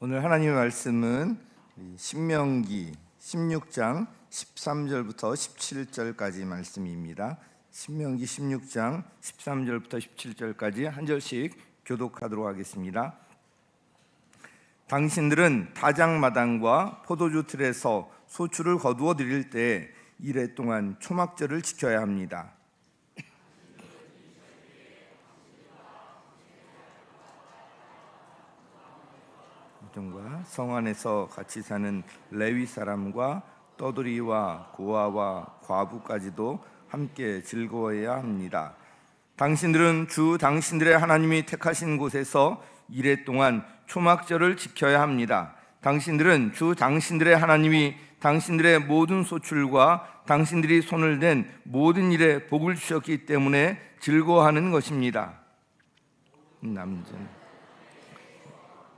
오늘 하나님의 말씀은 신명기 16장 13절부터 17절까지 말씀입니다. 신명기 16장 13절부터 17절까지 한 절씩 교독하도록 하겠습니다. 당신들은 다장마당과 포도주 틀에서 소출을 거두어 드릴 때 이래 동안 초막절을 지켜야 합니다. 성 안에서 같이 사는 레위 사람과 떠돌이와 고아와 과부까지도 함께 즐거워해야 합니다. 당신들은 주 당신들의 하나님이 택하신 곳에서 이래 동안 초막절을 지켜야 합니다. 당신들은 주 당신들의 하나님이 당신들의 모든 소출과 당신들이 손을 댄 모든 일에 복을 주셨기 때문에 즐거워하는 것입니다. 남전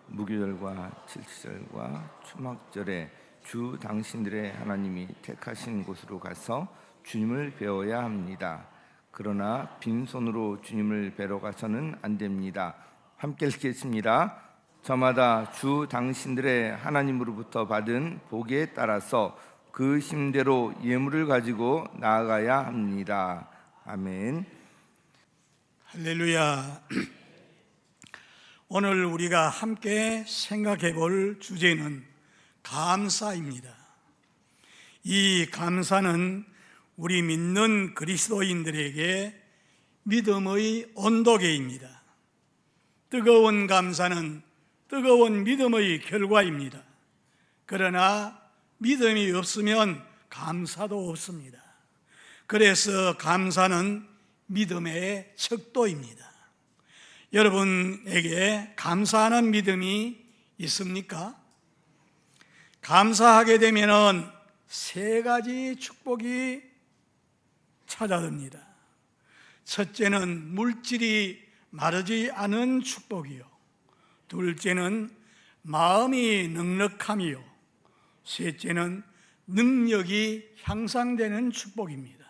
무교절과 칠칠절과 초막절에 주 당신들의 하나님이 택하신 곳으로 가서 주님을 배워야 합니다. 그러나 빈손으로 주님을 뵈러 가서는 안 됩니다. 함께 읽겠습니다. 저마다 주 당신들의 하나님으로부터 받은 복에 따라서 그 힘대로 예물을 가지고 나아가야 합니다. 아멘. 할렐루야. 오늘 우리가 함께 생각해 볼 주제는 감사입니다. 이 감사는 우리 믿는 그리스도인들에게 믿음의 온도계입니다. 뜨거운 감사는 뜨거운 믿음의 결과입니다. 그러나 믿음이 없으면 감사도 없습니다. 그래서 감사는 믿음의 척도입니다. 여러분에게 감사하는 믿음이 있습니까? 감사하게 되면 세 가지 축복이 찾아듭니다. 첫째는 물질이 마르지 않은 축복이요, 둘째는 마음이 넉넉함이요, 셋째는 능력이 향상되는 축복입니다.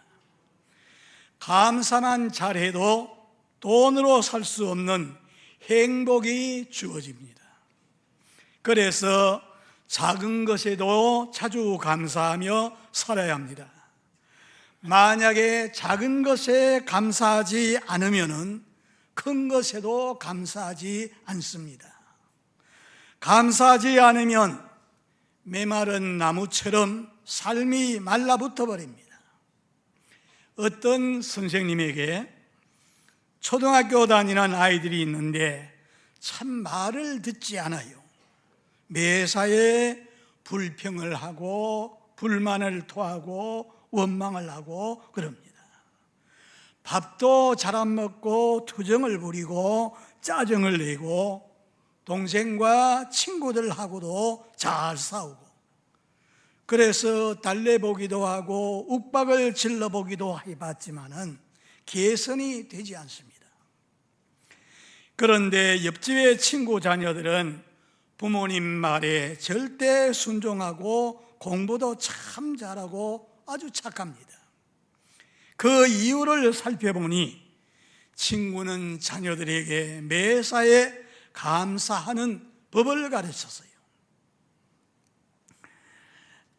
감사만 잘해도 돈으로 살 수 없는 행복이 주어집니다. 그래서 작은 것에도 자주 감사하며 살아야 합니다. 만약에 작은 것에 감사하지 않으면 큰 것에도 감사하지 않습니다. 감사하지 않으면 메마른 나무처럼 삶이 말라붙어 버립니다. 어떤 선생님에게 초등학교 다니는 아이들이 있는데 참 말을 듣지 않아요. 매사에 불평을 하고 불만을 토하고 원망을 하고 그럽니다. 밥도 잘 안 먹고 투정을 부리고 짜증을 내고 동생과 친구들하고도 잘 싸우고, 그래서 달래보기도 하고 욱박을 질러보기도 해봤지만은 개선이 되지 않습니다. 그런데 옆집의 친구 자녀들은 부모님 말에 절대 순종하고 공부도 참 잘하고 아주 착합니다. 그 이유를 살펴보니 친구는 자녀들에게 매사에 감사하는 법을 가르쳤어요.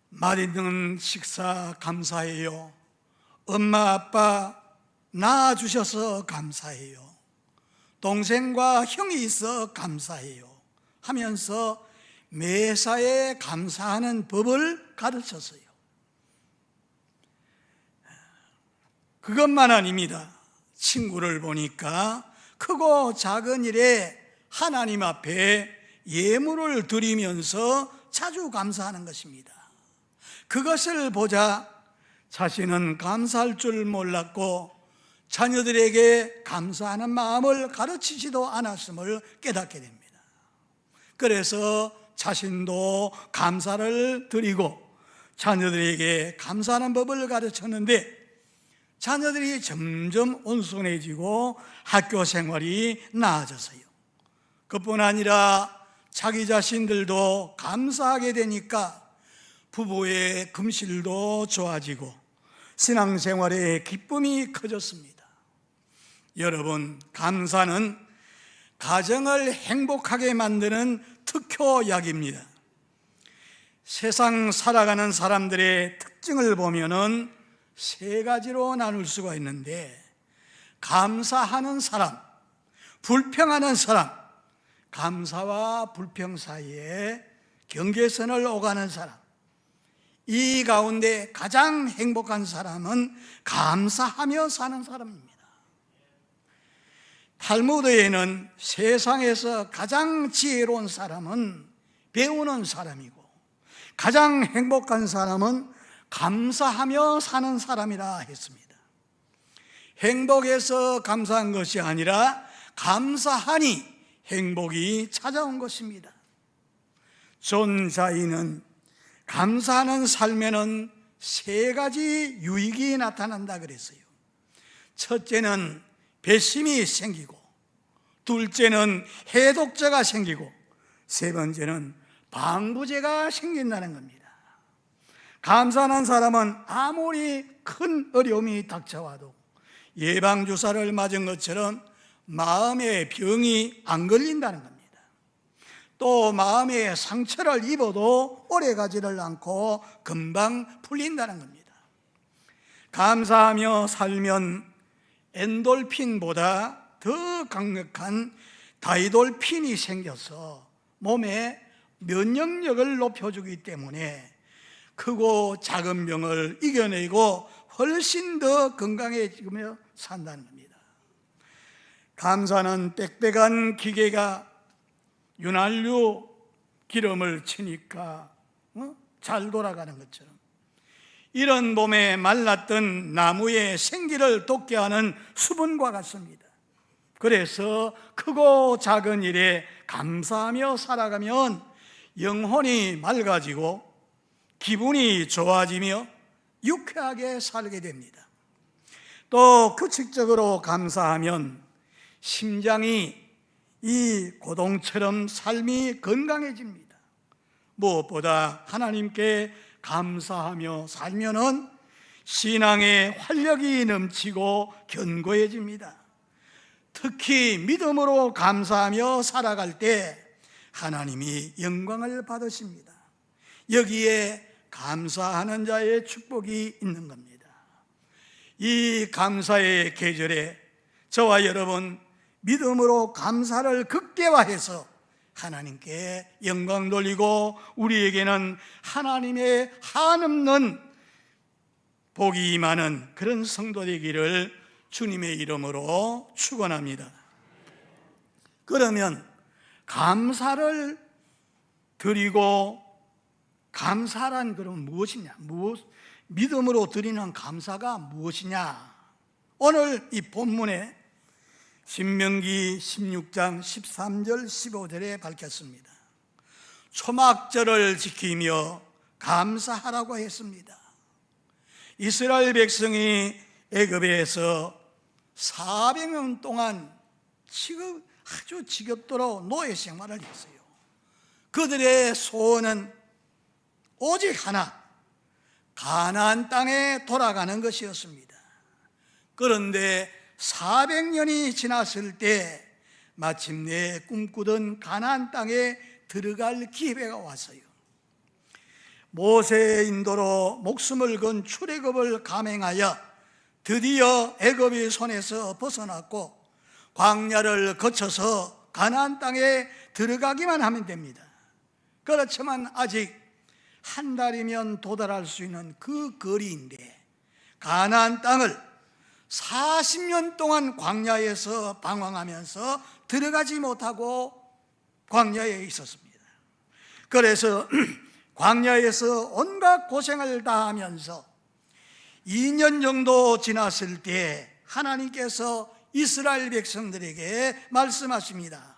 맛있는 식사 감사해요. 엄마 아빠 낳아주셔서 감사해요. 동생과 형이 있어 감사해요 하면서 매사에 감사하는 법을 가르쳤어요. 그것만 아닙니다. 친구를 보니까 크고 작은 일에 하나님 앞에 예물을 드리면서 자주 감사하는 것입니다. 그것을 보자 자신은 감사할 줄 몰랐고 자녀들에게 감사하는 마음을 가르치지도 않았음을 깨닫게 됩니다. 그래서 자신도 감사를 드리고 자녀들에게 감사하는 법을 가르쳤는데 자녀들이 점점 온순해지고 학교 생활이 나아졌어요. 그뿐 아니라 자기 자신들도 감사하게 되니까 부부의 금실도 좋아지고 신앙생활의 기쁨이 커졌습니다. 여러분, 감사는 가정을 행복하게 만드는 특효약입니다. 세상 살아가는 사람들의 특징을 보면은 세 가지로 나눌 수가 있는데, 감사하는 사람, 불평하는 사람, 감사와 불평 사이에 경계선을 오가는 사람, 이 가운데 가장 행복한 사람은 감사하며 사는 사람입니다. 탈무드에는 세상에서 가장 지혜로운 사람은 배우는 사람이고, 가장 행복한 사람은 감사하며 사는 사람이라 했습니다. 행복해서 감사한 것이 아니라 감사하니 행복이 찾아온 것입니다. 존 자이는 감사하는 삶에는 세 가지 유익이 나타난다 그랬어요. 첫째는 배심이 생기고, 둘째는 해독제가 생기고, 세 번째는 방부제가 생긴다는 겁니다. 감사하는 사람은 아무리 큰 어려움이 닥쳐와도 예방주사를 맞은 것처럼 마음의 병이 안 걸린다는 겁니다. 또 마음에 상처를 입어도 오래가지를 않고 금방 풀린다는 겁니다. 감사하며 살면 엔돌핀보다 더 강력한 다이돌핀이 생겨서 몸에 면역력을 높여주기 때문에 크고 작은 병을 이겨내고 훨씬 더 건강해지며 산다는 겁니다. 감사는 빽빽한 기계가 윤활유 기름을 치니까 잘 돌아가는 것처럼, 이런 몸에 말랐던 나무의 생기를 돋게 하는 수분과 같습니다. 그래서 크고 작은 일에 감사하며 살아가면 영혼이 맑아지고 기분이 좋아지며 유쾌하게 살게 됩니다. 또 규칙적으로 감사하면 심장이 이 고동처럼 삶이 건강해집니다. 무엇보다 하나님께 감사하며 살면은 신앙의 활력이 넘치고 견고해집니다. 특히 믿음으로 감사하며 살아갈 때 하나님이 영광을 받으십니다. 여기에 감사하는 자의 축복이 있는 겁니다. 이 감사의 계절에 저와 여러분 믿음으로 감사를 극대화해서 하나님께 영광 돌리고 우리에게는 하나님의 한없는 복이 임하는 그런 성도 되기를 주님의 이름으로 축원합니다. 그러면 감사를 드리고, 감사란 그럼 무엇이냐? 믿음으로 드리는 감사가 무엇이냐? 오늘 이 본문에 신명기 16장 13절 15절에 밝혔습니다. 초막절을 지키며 감사하라고 했습니다. 이스라엘 백성이 애굽에서 400년 동안 아주 지겹도록 노예 생활을 했어요. 그들의 소원은 오직 하나, 가나안 땅에 돌아가는 것이었습니다. 그런데 400년이 지났을 때 마침내 꿈꾸던 가나안 땅에 들어갈 기회가 왔어요. 모세의 인도로 목숨을 건 출애굽을 감행하여 드디어 애굽의 손에서 벗어났고 광야를 거쳐서 가나안 땅에 들어가기만 하면 됩니다. 그렇지만 아직 한 달이면 도달할 수 있는 그 거리인데 가나안 땅을 40년 동안 광야에서 방황하면서 들어가지 못하고 광야에 있었습니다. 그래서 광야에서 온갖 고생을 다 하면서 2년 정도 지났을 때 하나님께서 이스라엘 백성들에게 말씀하십니다.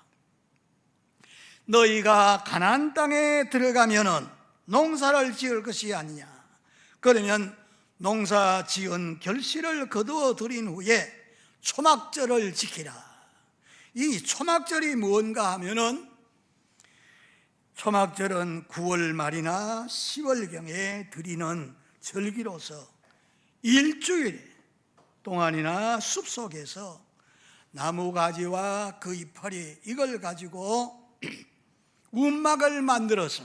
너희가 가나안 땅에 들어가면은 농사를 지을 것이 아니냐. 그러면 농사 지은 결실을 거두어 들인 후에 초막절을 지키라. 이 초막절이 뭔가 하면은 초막절은 9월 말이나 10월경에 드리는 절기로서 일주일 동안이나 숲속에서 나무가지와 그 이파리 이걸 가지고 움막을 만들어서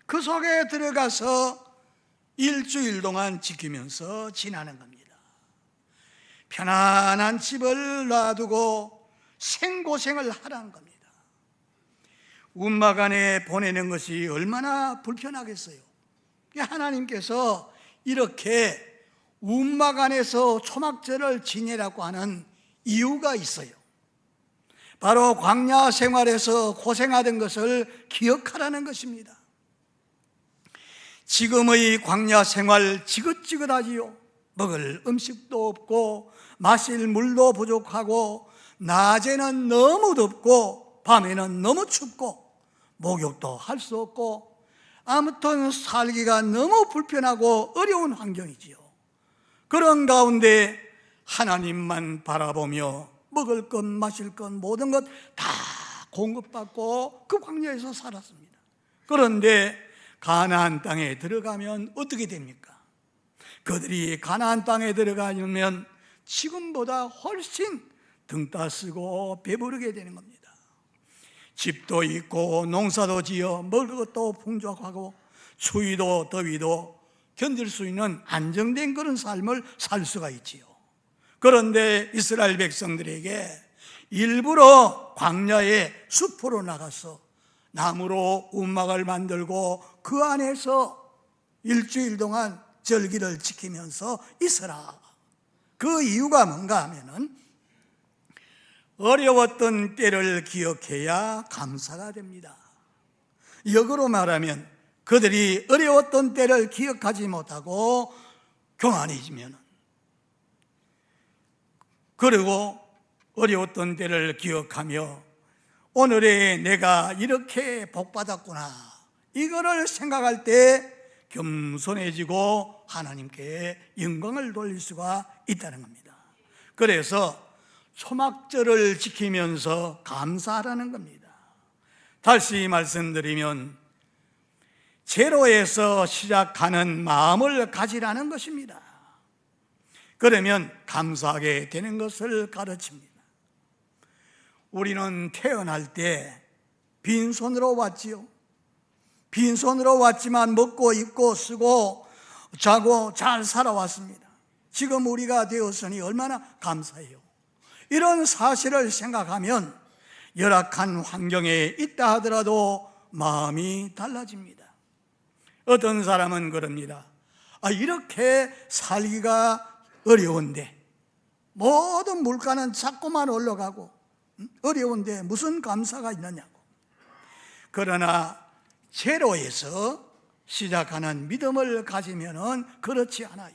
그 속에 들어가서 일주일 동안 지키면서 지나는 겁니다. 편안한 집을 놔두고 생고생을 하라는 겁니다. 움막 안에 보내는 것이 얼마나 불편하겠어요. 하나님께서 이렇게 움막 안에서 초막절을 지내라고 하는 이유가 있어요. 바로 광야 생활에서 고생하던 것을 기억하라는 것입니다. 지금의 광야 생활 지긋지긋하지요. 먹을 음식도 없고 마실 물도 부족하고 낮에는 너무 덥고 밤에는 너무 춥고 목욕도 할 수 없고 아무튼 살기가 너무 불편하고 어려운 환경이지요. 그런 가운데 하나님만 바라보며 먹을 것 마실 것 모든 것 다 공급받고 그 광야에서 살았습니다. 그런데 가나안 땅에 들어가면 어떻게 됩니까? 그들이 가나안 땅에 들어가면 지금보다 훨씬 등 따쓰고 배부르게 되는 겁니다. 집도 있고 농사도 지어 먹을 것도 풍족하고 추위도 더위도 견딜 수 있는 안정된 그런 삶을 살 수가 있지요. 그런데 이스라엘 백성들에게 일부러 광야의 숲으로 나가서 나무로 움막을 만들고 그 안에서 일주일 동안 절기를 지키면서 있어라. 그 이유가 뭔가 하면은 어려웠던 때를 기억해야 감사가 됩니다. 역으로 말하면 그들이 어려웠던 때를 기억하지 못하고 교만해지면, 그리고 어려웠던 때를 기억하며 오늘에 내가 이렇게 복받았구나 이거를 생각할 때 겸손해지고 하나님께 영광을 돌릴 수가 있다는 겁니다. 그래서 초막절을 지키면서 감사하라는 겁니다. 다시 말씀드리면 제로에서 시작하는 마음을 가지라는 것입니다. 그러면 감사하게 되는 것을 가르칩니다. 우리는 태어날 때 빈손으로 왔지요. 빈손으로 왔지만 먹고 입고 쓰고 자고 잘 살아왔습니다. 지금 우리가 되었으니 얼마나 감사해요. 이런 사실을 생각하면 열악한 환경에 있다 하더라도 마음이 달라집니다. 어떤 사람은 그럽니다. 이렇게 살기가 어려운데 모든 물가는 자꾸만 올라가고 어려운데 무슨 감사가 있느냐고. 그러나 제로에서 시작하는 믿음을 가지면은 그렇지 않아요.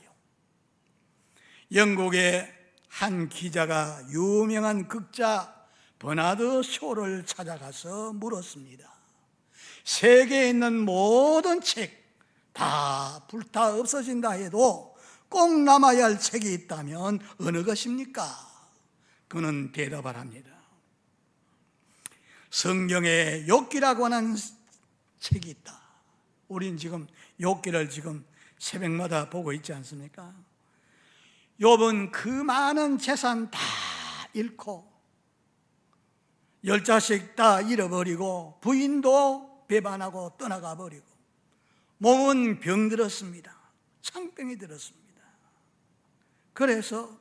영국의 한 기자가 유명한 극자 버나드 쇼를 찾아가서 물었습니다. 세계에 있는 모든 책 다 불타 없어진다 해도 꼭 남아야 할 책이 있다면 어느 것입니까? 그는 대답을 합니다. 성경에 욥기라고 하는 책이 있다. 우린 지금 욥기를 지금 새벽마다 보고 있지 않습니까? 욥은 그 많은 재산 다 잃고 10자식 다 잃어버리고 부인도 배반하고 떠나가 버리고 몸은 병들었습니다. 창병이 들었습니다. 그래서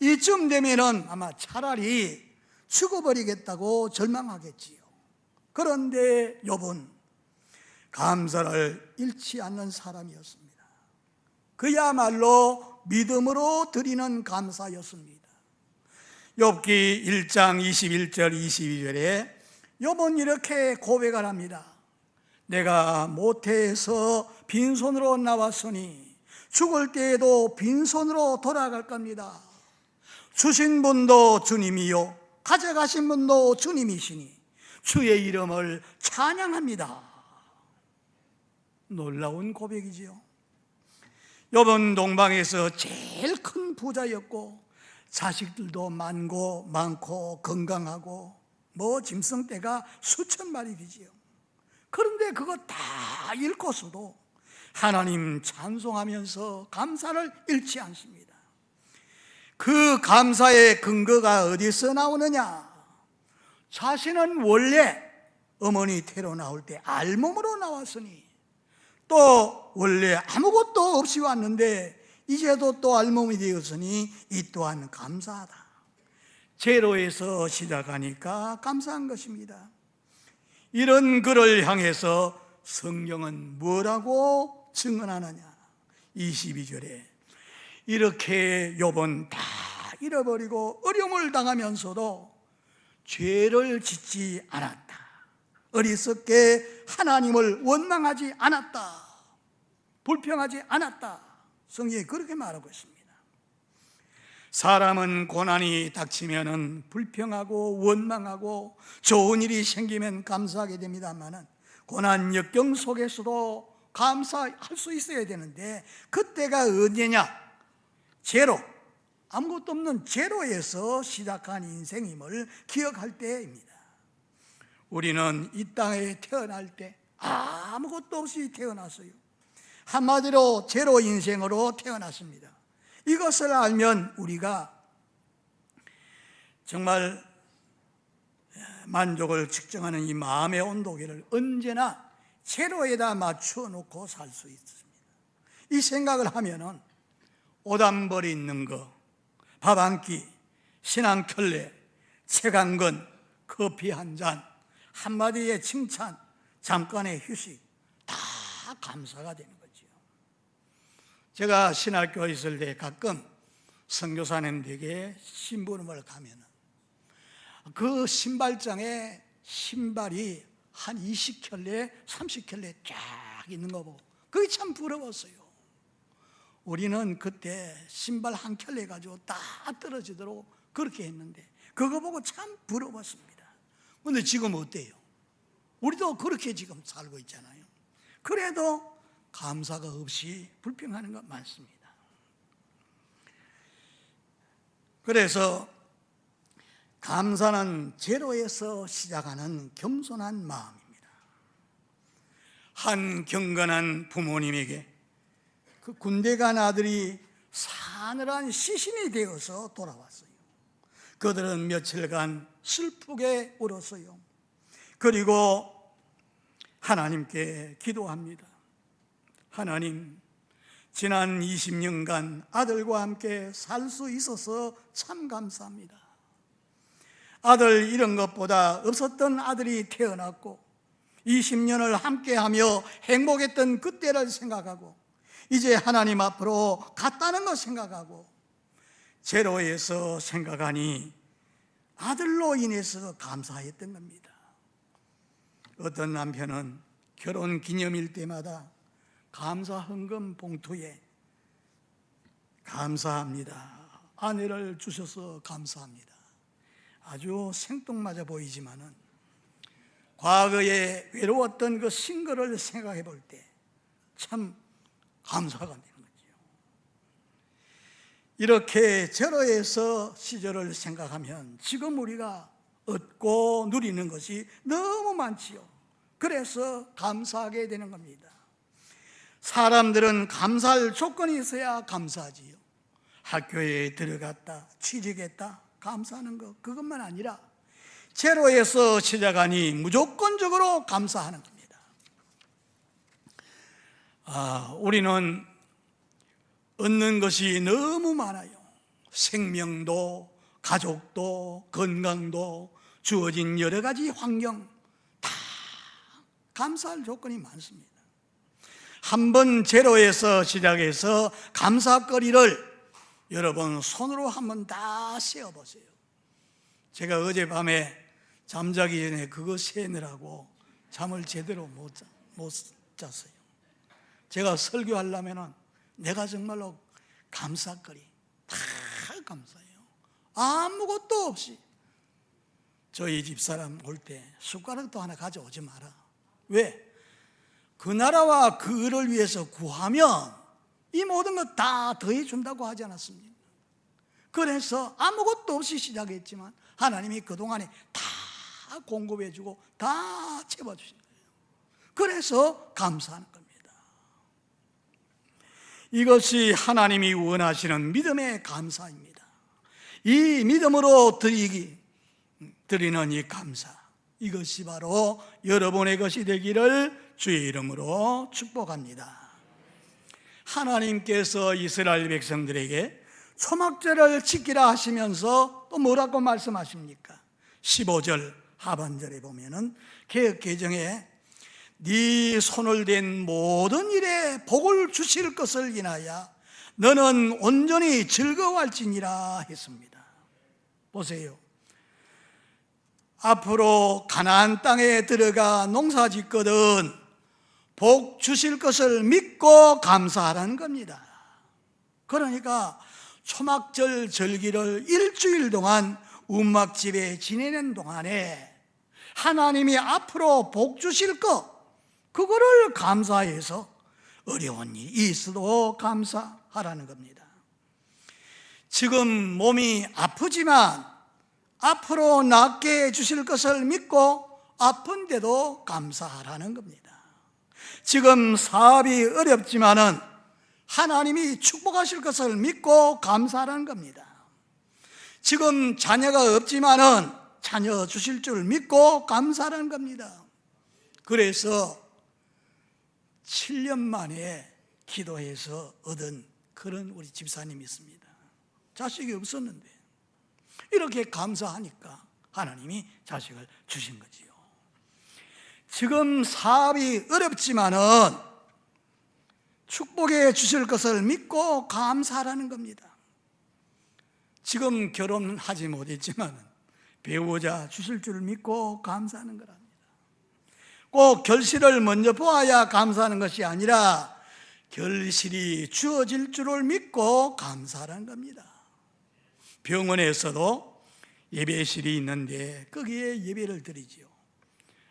이쯤 되면은 아마 차라리 죽어버리겠다고 절망하겠지요. 그런데 욥은 감사를 잃지 않는 사람이었습니다. 그야말로 믿음으로 드리는 감사였습니다. 욥기 1장 21절 22절에 욥은 이렇게 고백을 합니다. 내가 모태에서 빈손으로 나왔으니 죽을 때에도 빈손으로 돌아갈 겁니다. 주신 분도 주님이요 가져가신 분도 주님이시니 주의 이름을 찬양합니다. 놀라운 고백이지요. 욥은 동방에서 제일 큰 부자였고 자식들도 많고 건강하고 짐승떼가 수천 마리 되지요. 그런데 그거 다 잃고서도 하나님 찬송하면서 감사를 잃지 않습니다. 그 감사의 근거가 어디서 나오느냐? 자신은 원래 어머니 태로 나올 때 알몸으로 나왔으니 또 원래 아무것도 없이 왔는데 이제도 또 알몸이 되었으니 이 또한 감사하다. 제로에서 시작하니까 감사한 것입니다. 이런 그를 향해서 성경은 뭐라고 증언하느냐? 22절에 이렇게 욥은 다 잃어버리고 어려움을 당하면서도 죄를 짓지 않았다. 어리석게 하나님을 원망하지 않았다. 불평하지 않았다. 성경이 그렇게 말하고 있습니다. 사람은 고난이 닥치면은 불평하고 원망하고 좋은 일이 생기면 감사하게 됩니다만은 고난 역경 속에서도 감사할 수 있어야 되는데 그때가 언제냐? 제로, 아무것도 없는 제로에서 시작한 인생임을 기억할 때입니다. 우리는 이 땅에 태어날 때 아무것도 없이 태어났어요. 한마디로 제로 인생으로 태어났습니다. 이것을 알면 우리가 정말 만족을 측정하는 이 마음의 온도계를 언제나 제로에다 맞춰 놓고 살 수 있습니다. 이 생각을 하면은 옷 한 벌 있는 거, 밥 한 끼, 신 한 켤레, 책 한 권, 커피 한 잔, 한마디의 칭찬, 잠깐의 휴식 다 감사가 되는 거죠. 제가 신학교에 있을 때 가끔 선교사님 댁에 심부름을 가면 그 신발장에 신발이 한 20켤레, 30켤레 쫙 있는 거 보고 그게 참 부러웠어요. 우리는 그때 신발 한 켤레 가지고 다 떨어지도록 그렇게 했는데 그거 보고 참 부러웠습니다. 그런데 지금 어때요? 우리도 그렇게 지금 살고 있잖아요. 그래도 감사가 없이 불평하는 것 많습니다. 그래서 감사는 제로에서 시작하는 겸손한 마음입니다. 한 경건한 부모님에게 그 군대 간 아들이 사늘한 시신이 되어서 돌아왔어요. 그들은 며칠간 슬프게 울었어요. 그리고 하나님께 기도합니다. 하나님, 지난 20년간 아들과 함께 살 수 있어서 참 감사합니다. 아들 잃은 것보다 없었던 아들이 태어났고 20년을 함께하며 행복했던 그때를 생각하고 이제 하나님 앞으로 갔다는 거 생각하고 제로에서 생각하니 아들로 인해서 감사했던 겁니다. 어떤 남편은 결혼 기념일 때마다 감사 헌금 봉투에 감사합니다. 아내를 주셔서 감사합니다. 아주 생뚱맞아 보이지만은 과거에 외로웠던 그 신거를 생각해 볼 때 참 감사가 되는 거죠. 이렇게 제로에서 시절을 생각하면 지금 우리가 얻고 누리는 것이 너무 많지요. 그래서 감사하게 되는 겁니다. 사람들은 감사할 조건이 있어야 감사하지요. 학교에 들어갔다, 취직했다, 감사하는 것, 그것만 아니라 제로에서 시작하니 무조건적으로 감사하는 겁니다. 우리는 얻는 것이 너무 많아요. 생명도, 가족도, 건강도, 주어진 여러 가지 환경 다 감사할 조건이 많습니다. 한번 제로에서 시작해서 감사거리를 여러분 손으로 한번 다 세어보세요. 제가 어젯밤에 잠자기 전에 그거 세느라고 잠을 제대로 못 잤어요. 제가 설교하려면 내가 정말로 감사거리 다 감사해요. 아무것도 없이 저희 집사람 올 때 숟가락도 하나 가져오지 마라. 왜? 그 나라와 그를 위해서 구하면 이 모든 것 다 더해준다고 하지 않았습니까? 그래서 아무것도 없이 시작했지만 하나님이 그동안에 다 공급해주고 다 채워주신 거예요. 그래서 감사하는 겁니다. 이것이 하나님이 원하시는 믿음의 감사입니다. 이 믿음으로 드리는 이 감사, 이것이 바로 여러분의 것이 되기를 주의 이름으로 축복합니다. 하나님께서 이스라엘 백성들에게 초막절을 지키라 하시면서 또 뭐라고 말씀하십니까? 15절 하반절에 보면은 개역개정에 네 손을 댄 모든 일에 복을 주실 것을 인하여 너는 온전히 즐거워할지니라 했습니다. 보세요. 앞으로 가나안 땅에 들어가 농사 짓거든 복 주실 것을 믿고 감사하라는 겁니다. 그러니까 초막절 절기를 일주일 동안 움막집에 지내는 동안에 하나님이 앞으로 복 주실 것, 그거를 감사해서 어려운 일이 있어도 감사하라는 겁니다. 지금 몸이 아프지만 앞으로 낫게 해주실 것을 믿고 아픈데도 감사하라는 겁니다. 지금 사업이 어렵지만은 하나님이 축복하실 것을 믿고 감사하라는 겁니다. 지금 자녀가 없지만은 자녀 주실 줄 믿고 감사하라는 겁니다. 그래서 7년 만에 기도해서 얻은 그런 우리 집사님이 있습니다. 자식이 없었는데 이렇게 감사하니까 하나님이 자식을 주신 거지요. 지금 사업이 어렵지만은 축복해 주실 것을 믿고 감사하라는 겁니다. 지금 결혼하지 못했지만 배우자 주실 줄 믿고 감사하는 거랍니다. 꼭 결실을 먼저 보아야 감사하는 것이 아니라 결실이 주어질 줄을 믿고 감사하라는 겁니다. 병원에서도 예배실이 있는데 거기에 예배를 드리지요.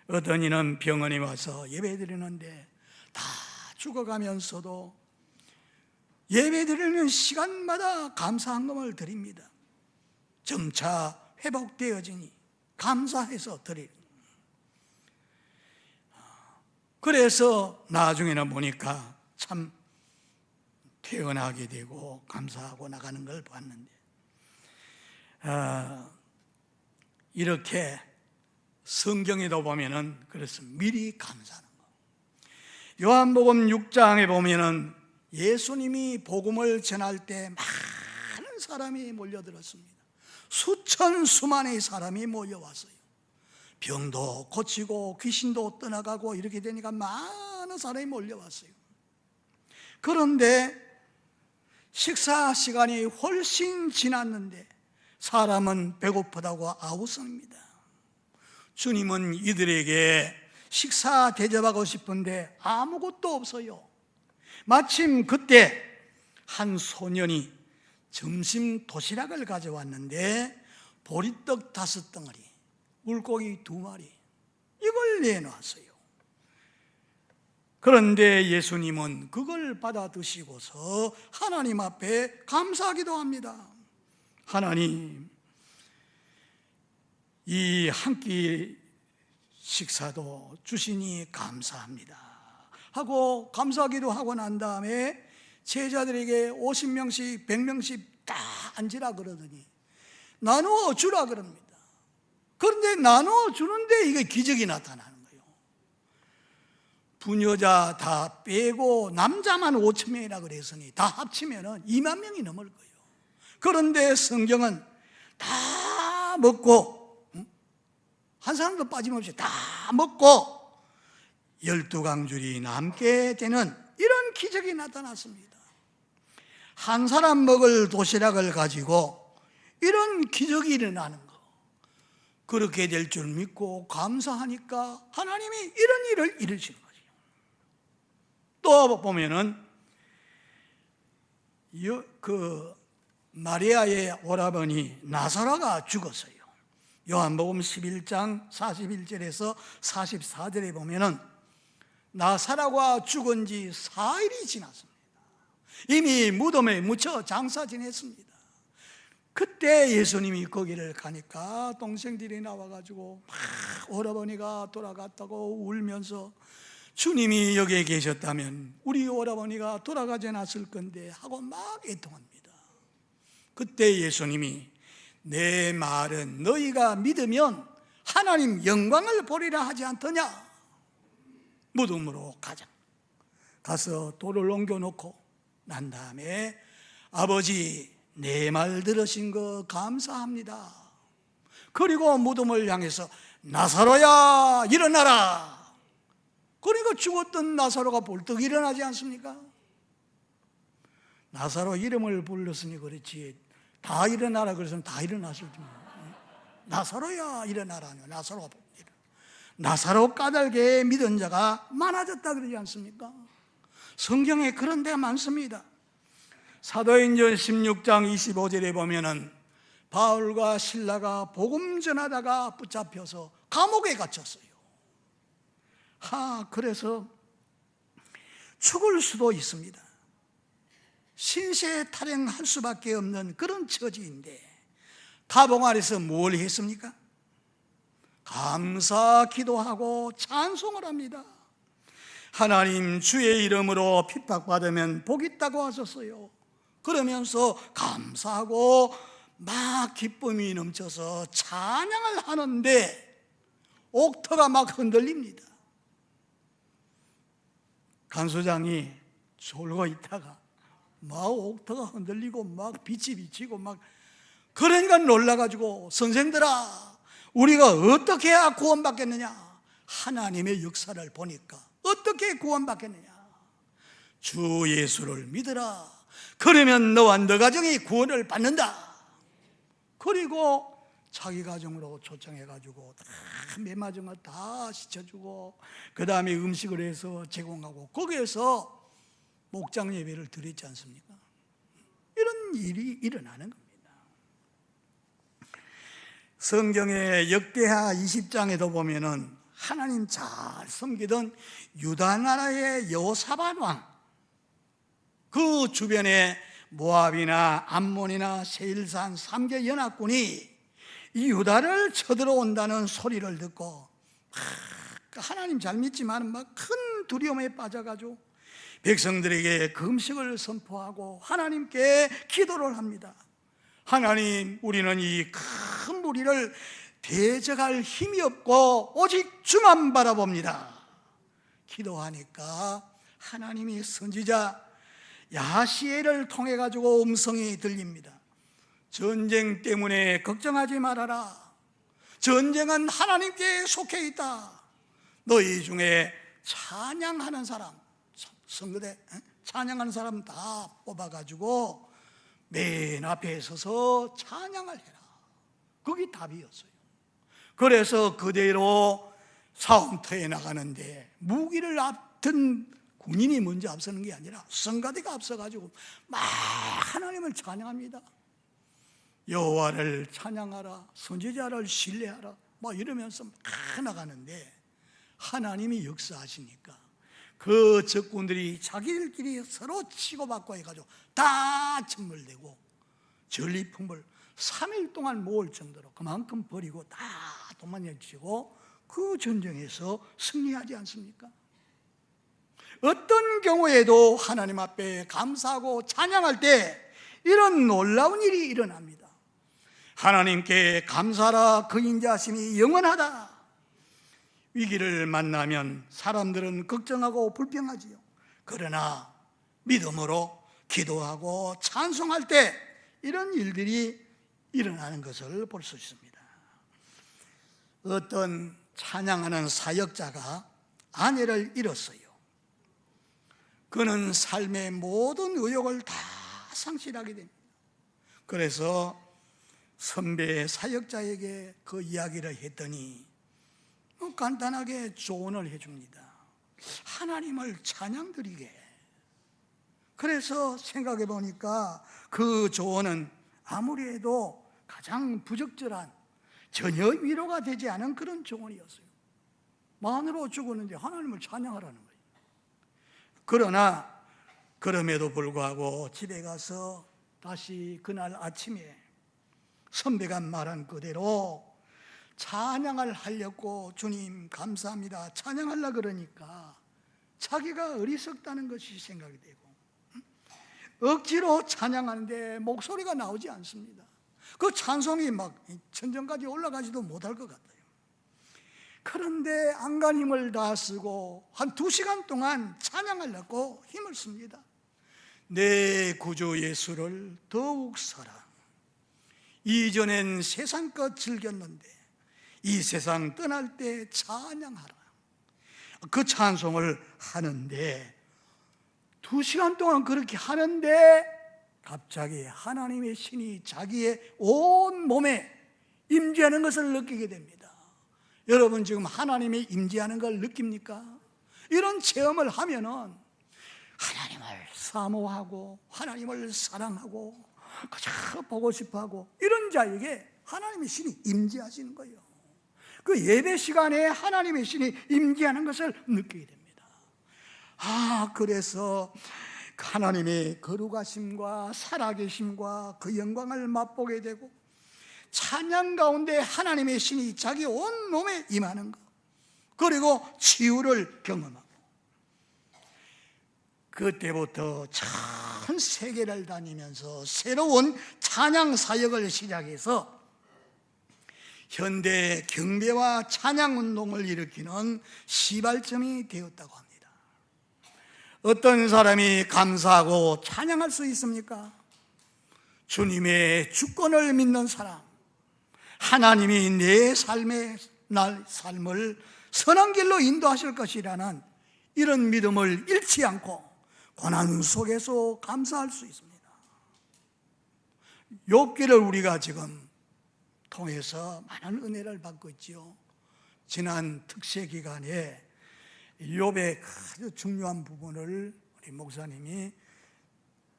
어떤 이는 병원에 와서 예배 드리는데 다 죽어가면서도 예배 드리는 시간마다 감사한금을 드립니다. 점차 회복되어지니 감사해서 드립니다. 그래서 나중에는 보니까 참 퇴원하게 되고 감사하고 나가는 걸 봤는데 이렇게 성경에도 보면은 그렇습니다. 미리 감사하는 거. 요한복음 6장에 보면은 예수님이 복음을 전할 때 많은 사람이 몰려들었습니다. 수천 수만의 사람이 몰려왔어요. 병도 고치고 귀신도 떠나가고 이렇게 되니까 많은 사람이 몰려왔어요. 그런데 식사 시간이 훨씬 지났는데 사람은 배고프다고 아우성입니다. 주님은 이들에게 식사 대접하고 싶은데 아무것도 없어요. 마침 그때 한 소년이 점심 도시락을 가져왔는데 보리떡 5덩어리, 물고기 2마리 이걸 내놓았어요. 그런데 예수님은 그걸 받아 드시고서 하나님 앞에 감사하기도 합니다. 하나님, 이 한 끼 식사도 주시니 감사합니다 하고 감사하기도 하고 난 다음에 제자들에게 50명씩 100명씩 다 앉으라 그러더니 나누어 주라 그럽니다. 그런데 나누어 주는데 이게 기적이 나타나는 거예요. 부녀자 다 빼고 남자만 5,000명이라 그랬으니 다 합치면 2만 명이 넘을 거예요. 그런데 성경은 다 먹고 한 사람도 빠짐없이 다 먹고 12강줄이 남게 되는 이런 기적이 나타났습니다. 한 사람 먹을 도시락을 가지고 이런 기적이 일어나는 거, 그렇게 될 줄 믿고 감사하니까 하나님이 이런 일을 이루시는 거죠. 또 보면은 그 마리아의 오라버니 나사로가 죽었어요. 요한복음 11장 41절에서 44절에 보면은 나사로가 죽은 지 4일이 지났습니다. 이미 무덤에 묻혀 장사 지냈습니다. 그때 예수님이 거기를 가니까 동생들이 나와가지고 막 오라버니가 돌아갔다고 울면서 주님이 여기에 계셨다면 우리 오라버니가 돌아가지 않았을 건데 하고 막 애통합니다. 그때 예수님이 내 말은 너희가 믿으면 하나님 영광을 보리라 하지 않더냐? 무덤으로 가서 돌을 옮겨놓고 난 다음에 아버지 내 말 들으신 거 감사합니다. 그리고 무덤을 향해서 나사로야 일어나라. 그리고 죽었던 나사로가 벌떡 일어나지 않습니까? 나사로 이름을 불렀으니 그렇지 다 일어나라 그랬으면 다 일어났을 텐데. 나사로야 일어나라. 나사로 까닭에 믿은 자가 많아졌다 그러지 않습니까? 성경에 그런 데가 많습니다. 사도행전 16장 25절에 보면은 바울과 실라가 복음 전하다가 붙잡혀서 감옥에 갇혔어요. 그래서 죽을 수도 있습니다. 신세 탈행할 수밖에 없는 그런 처지인데 감옥 안에서 뭘 했습니까? 감사 기도하고 찬송을 합니다. 하나님 주의 이름으로 핍박받으면 복 있다고 하셨어요. 그러면서 감사하고 막 기쁨이 넘쳐서 찬양을 하는데 옥터가 막 흔들립니다. 간수장이 졸고 있다가 막 옥터가 흔들리고 막 빛이 비치고 막 그러니까 놀라가지고 선생들아 우리가 어떻게 해야 구원받겠느냐? 하나님의 역사를 보니까 어떻게 구원받겠느냐? 주 예수를 믿으라. 그러면 너와 너 가정이 구원을 받는다. 그리고 자기 가정으로 초청해가지고 다 매마정을 다 시켜주고 그 다음에 음식을 해서 제공하고 거기에서 목장 예배를 드렸지 않습니까? 이런 일이 일어나는 겁니다. 성경의 역대하 20장에도 보면은 하나님 잘 섬기던 유다 나라의 여호사밧 왕, 그 주변에 모압이나 암몬이나 세일산 3개 연합군이 이 유다를 쳐들어온다는 소리를 듣고 하나님 잘 믿지만 막 큰 두려움에 빠져가지고 백성들에게 금식을 선포하고 하나님께 기도를 합니다. 하나님, 우리는 이 큰 무리를 대적할 힘이 없고 오직 주만 바라봅니다. 기도하니까 하나님이 선지자 야시엘을 통해 가지고 음성이 들립니다. 전쟁 때문에 걱정하지 말아라. 전쟁은 하나님께 속해 있다. 너희 중에 찬양하는 사람, 선거대 찬양하는 사람 다 뽑아가지고 맨 앞에 서서 찬양을 해라. 그게 답이었어요. 그래서 그대로 싸움터에 나가는데 무기를 앞둔 군인이 먼저 앞서는 게 아니라 성가대가 앞서가지고 막 하나님을 찬양합니다. 여호와를 찬양하라, 선지자를 신뢰하라 막 이러면서 막 나가는데 하나님이 역사하시니까 그 적군들이 자기들끼리 서로 치고받고 해가지고 다 천물되고 전리품을 3일 동안 모을 정도로 그만큼 버리고 다 도망치고 그 전쟁에서 승리하지 않습니까? 어떤 경우에도 하나님 앞에 감사하고 찬양할 때 이런 놀라운 일이 일어납니다. 하나님께 감사하라, 그 인자하심이 영원하다. 위기를 만나면 사람들은 걱정하고 불평하지요. 그러나 믿음으로 기도하고 찬송할 때 이런 일들이 일어나는 것을 볼 수 있습니다. 어떤 찬양하는 사역자가 아내를 잃었어요. 그는 삶의 모든 의욕을 다 상실하게 됩니다. 그래서 선배 사역자에게 그 이야기를 했더니 간단하게 조언을 해줍니다. 하나님을 찬양드리게. 그래서 생각해 보니까 그 조언은 아무리 해도 가장 부적절한, 전혀 위로가 되지 않은 그런 조언이었어요. 마누로 죽었는데 하나님을 찬양하라는 거예요. 그러나 그럼에도 불구하고 집에 가서 다시 그날 아침에 선배가 말한 그대로 찬양을 하려고 주님 감사합니다 찬양하려고 그러니까 자기가 어리석다는 것이 생각이 되고 억지로 찬양하는데 목소리가 나오지 않습니다. 그 찬송이 막 천정까지 올라가지도 못할 것 같아요. 그런데 안간힘을 다 쓰고 한 2시간 동안 찬양하려고 힘을 씁니다. 내 구주 예수를 더욱 사랑. 이전엔 세상껏 즐겼는데 이 세상 떠날 때 찬양하라. 그 찬송을 하는데 2시간 동안 그렇게 하는데 갑자기 하나님의 신이 자기의 온 몸에 임재하는 것을 느끼게 됩니다. 여러분 지금 하나님이 임재하는 걸 느낍니까? 이런 체험을 하면은 하나님을 사모하고 하나님을 사랑하고 그저 보고 싶어하고 이런 자에게 하나님의 신이 임재하시는 거예요. 그 예배 시간에 하나님의 신이 임재하는 것을 느끼게 됩니다. 그래서 하나님의 거룩하심과 살아계심과 그 영광을 맛보게 되고 찬양 가운데 하나님의 신이 자기 온 몸에 임하는 것, 그리고 치유를 경험하고, 그때부터 전 세계를 다니면서 새로운 찬양 사역을 시작해서 현대 경배와 찬양 운동을 일으키는 시발점이 되었다고 합니다. 어떤 사람이 감사하고 찬양할 수 있습니까? 주님의 주권을 믿는 사람, 하나님이 내 삶을 선한 길로 인도하실 것이라는 이런 믿음을 잃지 않고 고난 속에서 감사할 수 있습니다. 욥기를 우리가 지금 통해서 많은 은혜를 받고 있지요. 지난 특세 기간에 욥의 아주 중요한 부분을 우리 목사님이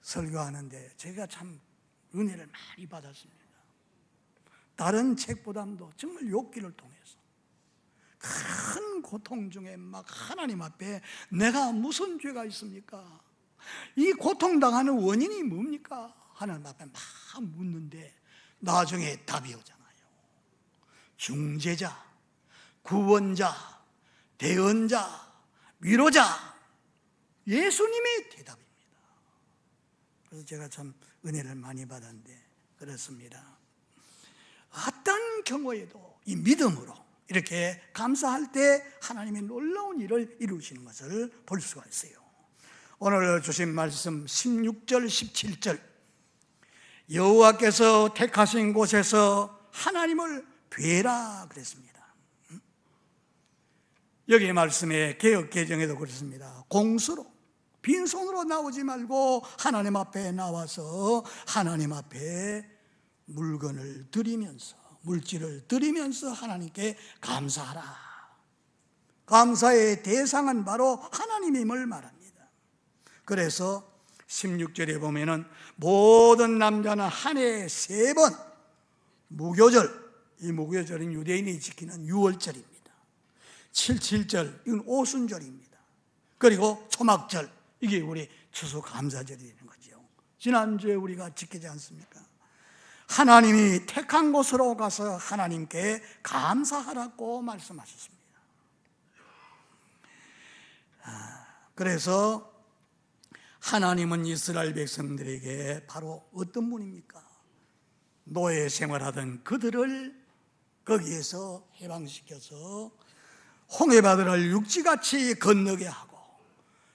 설교하는데 제가 참 은혜를 많이 받았습니다. 다른 책보다도 정말 욥기를 통해서 큰 고통 중에 막 하나님 앞에 내가 무슨 죄가 있습니까? 이 고통당하는 원인이 뭡니까? 하나님 앞에 막 묻는데 나중에 답이 오잖아요. 중재자, 구원자, 대언자, 위로자, 예수님의 대답입니다. 그래서 제가 참 은혜를 많이 받았는데 그렇습니다. 어떤 경우에도 이 믿음으로 이렇게 감사할 때 하나님의 놀라운 일을 이루시는 것을 볼 수가 있어요. 오늘 주신 말씀 16절 17절, 여호와께서 택하신 곳에서 하나님을 뵈라 그랬습니다. 여기 말씀에 개역 개정에도 그렇습니다. 공수로 빈손으로 나오지 말고 하나님 앞에 나와서 하나님 앞에 물건을 드리면서, 물질을 드리면서 하나님께 감사하라. 감사의 대상은 바로 하나님임을 말합니다. 그래서 16절에 보면은 모든 남자는 한 해에 3번 무교절, 이 무교절은 유대인이 지키는 유월절입니다. 77절, 이건 오순절입니다. 그리고 초막절, 이게 우리 추수감사절이 되는 거죠. 지난주에 우리가 지키지 않습니까? 하나님이 택한 곳으로 가서 하나님께 감사하라고 말씀하셨습니다. 그래서 하나님은 이스라엘 백성들에게 바로 어떤 분입니까? 노예 생활하던 그들을 거기에서 해방시켜서 홍해바다를 육지같이 건너게 하고,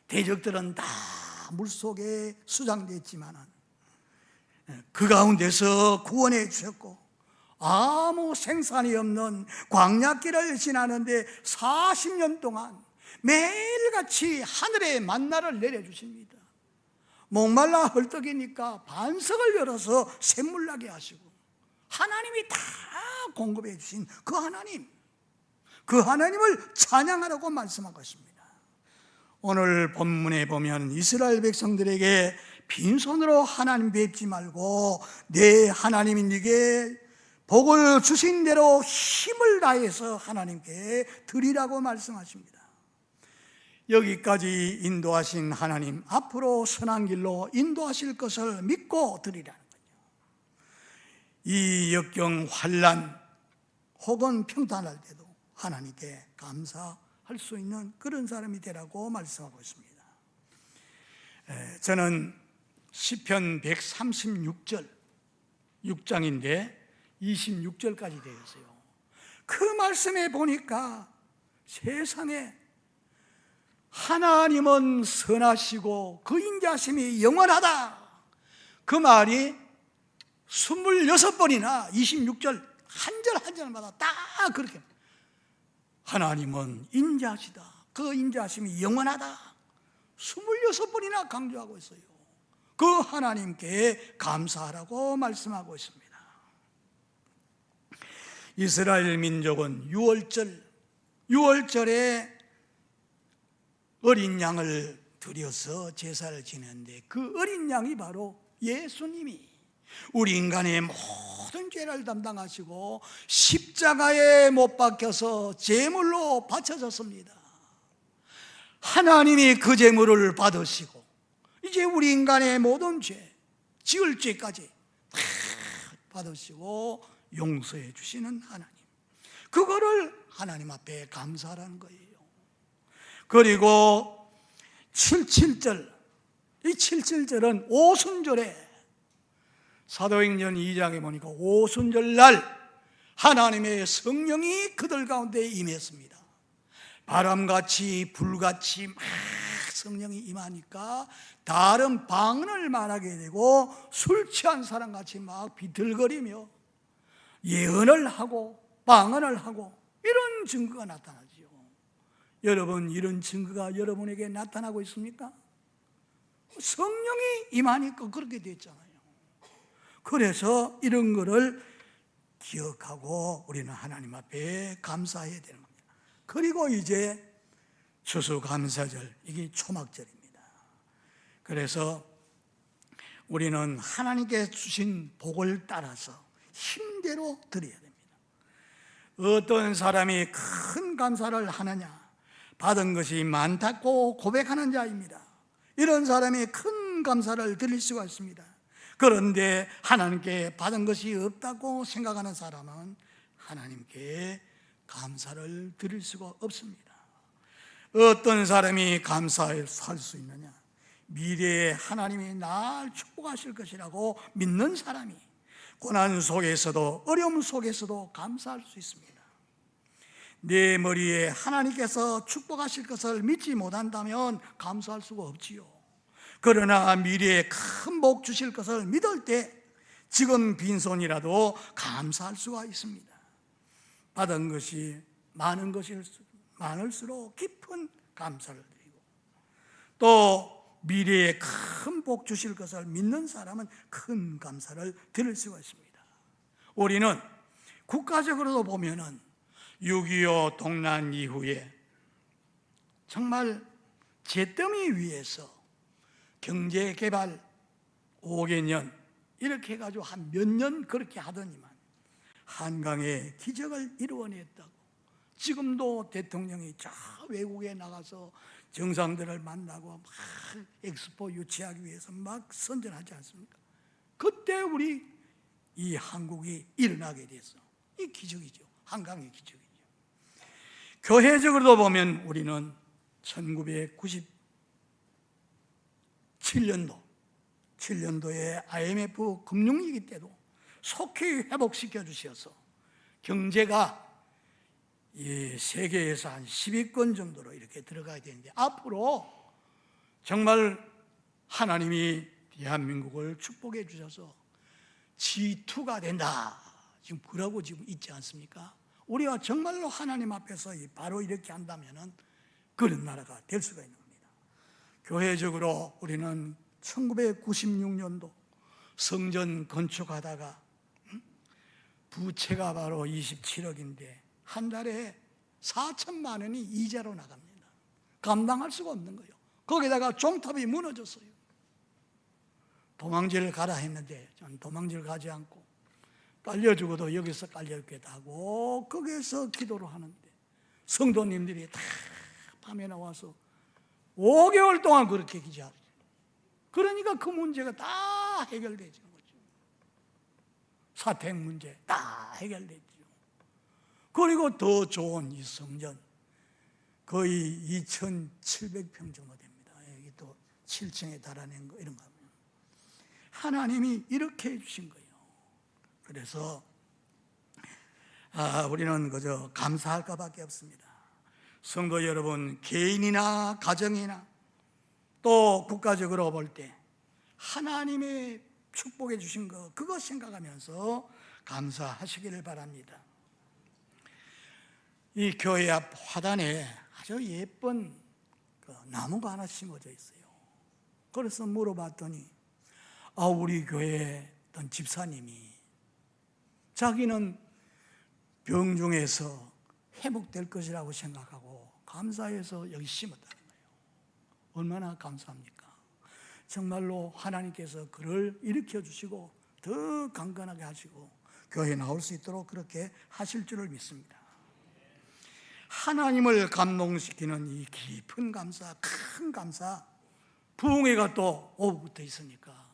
대적들은 다 물속에 수장됐지만 그 가운데서 구원해 주셨고, 아무 생산이 없는 광야길을 지나는데 40년 동안 매일같이 하늘에 만나를 내려주십니다. 목말라 헐떡이니까 반석을 열어서 샘물 나게 하시고, 하나님이 다 공급해 주신 그 하나님, 그 하나님을 찬양하라고 말씀하고 있습니다. 오늘 본문에 보면 이스라엘 백성들에게 빈손으로 하나님 뵙지 말고 내 하나님이 네게 복을 주신 대로 힘을 다해서 하나님께 드리라고 말씀하십니다. 여기까지 인도하신 하나님, 앞으로 선한 길로 인도하실 것을 믿고 드리라는 거죠. 이 역경 환난 혹은 평탄할 때도 하나님께 감사할 수 있는 그런 사람이 되라고 말씀하고 있습니다. 저는 시편 136절 6장인데 26절까지 되어 있어요. 그 말씀에 보니까 세상에 하나님은 선하시고 그 인자심이 영원하다, 그 말이 26번이나 26절 한 절 한 절마다 다 그렇게 하나님은 인자시다, 그 인자심이 영원하다 26번이나 강조하고 있어요. 그 하나님께 감사하라고 말씀하고 있습니다. 이스라엘 민족은 6월절에 어린 양을 드려서 제사를 지내는데 그 어린 양이 바로 예수님이 우리 인간의 모든 죄를 담당하시고 십자가에 못 박혀서 제물로 바쳐졌습니다. 하나님이 그 제물을 받으시고 이제 우리 인간의 모든 죄, 지을 죄까지 다 받으시고 용서해 주시는 하나님, 그거를 하나님 앞에 감사하라는 거예요. 그리고 77절, 이 77절은 오순절에 사도행전 2장에 보니까 오순절 날 하나님의 성령이 그들 가운데 임했습니다. 바람같이 불같이 막 성령이 임하니까 다른 방언을 말하게 되고 술 취한 사람같이 막 비틀거리며 예언을 하고 방언을 하고 이런 증거가 나타나죠. 여러분, 이런 증거가 여러분에게 나타나고 있습니까? 성령이 임하니까 그렇게 됐잖아요. 그래서 이런 거를 기억하고 우리는 하나님 앞에 감사해야 되는 겁니다. 그리고 이제 추수감사절, 이게 초막절입니다. 그래서 우리는 하나님께 주신 복을 따라서 힘대로 드려야 됩니다. 어떤 사람이 큰 감사를 하느냐, 받은 것이 많다고 고백하는 자입니다. 이런 사람이 큰 감사를 드릴 수가 있습니다. 그런데 하나님께 받은 것이 없다고 생각하는 사람은 하나님께 감사를 드릴 수가 없습니다. 어떤 사람이 감사할 수 있느냐, 미래에 하나님이 날 축복하실 것이라고 믿는 사람이 고난 속에서도 어려움 속에서도 감사할 수 있습니다. 내 머리에 하나님께서 축복하실 것을 믿지 못한다면 감사할 수가 없지요. 그러나 미래에 큰 복 주실 것을 믿을 때 지금 빈손이라도 감사할 수가 있습니다. 받은 것이 많을수록 깊은 감사를 드리고, 또 미래에 큰 복 주실 것을 믿는 사람은 큰 감사를 드릴 수가 있습니다. 우리는 국가적으로도 보면은 6.25 동란 이후에 정말 잿더미 위에서 경제개발 5개년 이렇게 해가지고 한 몇 년 그렇게 하더니만 한강에 기적을 이루어냈다고, 지금도 대통령이 저 외국에 나가서 정상들을 만나고 막 엑스포 유치하기 위해서 막 선전하지 않습니까? 그때 우리 이 한국이 일어나게 됐어. 이 기적이죠. 한강의 기적이죠. 교회적으로도 보면 우리는 1997년도에 IMF 금융위기 때도 속히 회복시켜 주셔서 경제가 이 세계에서 한 10위권 정도로 이렇게 들어가야 되는데, 앞으로 정말 하나님이 대한민국을 축복해 주셔서 G2가 된다, 지금 그러고 지금 있지 않습니까? 우리가 정말로 하나님 앞에서 바로 이렇게 한다면은 그런 나라가 될 수가 있는 겁니다. 교회적으로 우리는 1996년도 성전 건축하다가 부채가 바로 27억인데 한 달에 4천만 원이 이자로 나갑니다. 감당할 수가 없는 거예요. 거기다가 종탑이 무너졌어요. 도망지를 가라 했는데 전 도망지를 가지 않고 깔려주고도 여기서 깔려있겠다 하고 거기에서 기도를 하는데 성도님들이 다 밤에 나와서 5개월 동안 그렇게 기도하죠. 그러니까 그 문제가 다 해결되지는 거죠. 사택 문제 다 해결되죠. 그리고 더 좋은 이 성전 거의 2,700평 정도 됩니다. 여기 또 7층에 달아낸 거 이런 거 하면 하나님이 이렇게 해주신 거예요. 그래서 우리는 그저 감사할 것밖에 없습니다. 성도 여러분, 개인이나 가정이나 또 국가적으로 볼 때 하나님의 축복해 주신 것, 그거 생각하면서 감사하시기를 바랍니다. 이 교회 앞 화단에 아주 예쁜 나무가 하나 심어져 있어요. 그래서 물어봤더니 우리 교회 어떤 집사님이 자기는 병중에서 회복될 것이라고 생각하고 감사해서 여기 심었다는 거예요. 얼마나 감사합니까? 정말로 하나님께서 그를 일으켜 주시고 더 강건하게 하시고 교회에 나올 수 있도록 그렇게 하실 줄을 믿습니다. 하나님을 감동시키는 이 깊은 감사, 큰 감사, 부흥회가 또 오후부터 있으니까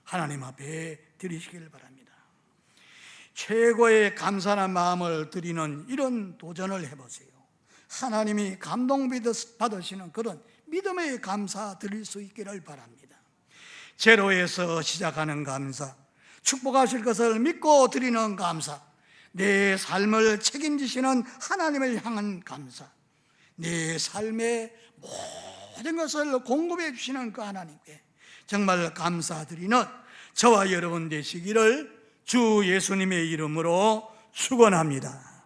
하나님 앞에 드리시기를 바랍니다. 최고의 감사한 마음을 드리는 이런 도전을 해보세요. 하나님이 감동받으시는 그런 믿음의 감사 드릴 수 있기를 바랍니다. 제로에서 시작하는 감사, 축복하실 것을 믿고 드리는 감사, 내 삶을 책임지시는 하나님을 향한 감사, 내 삶의 모든 것을 공급해 주시는 그 하나님께 정말 감사드리는 저와 여러분 되시기를 주 예수님의 이름으로 축원합니다.